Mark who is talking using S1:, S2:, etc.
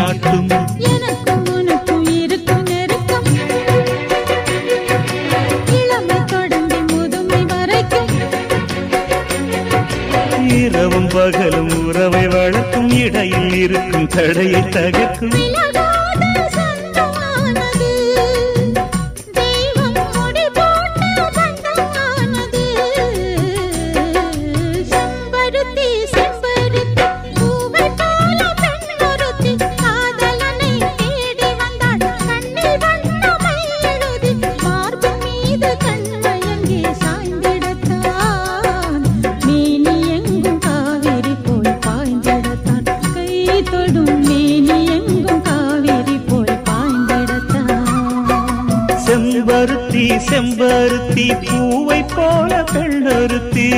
S1: காட்டும்.
S2: எனக்கும் உனக்கும் இருக்கும் நெருக்கம் இளமை தொடங்கி முதுமை வரைக்கும்.
S1: இரவும் பகலும் உறவை வளர்க்கும் இடையில் இருக்கும் தடையை தகர்க்கும். செம்பருத்தி செம்பருத்தி பூவை போல பெண்ணொருத்தி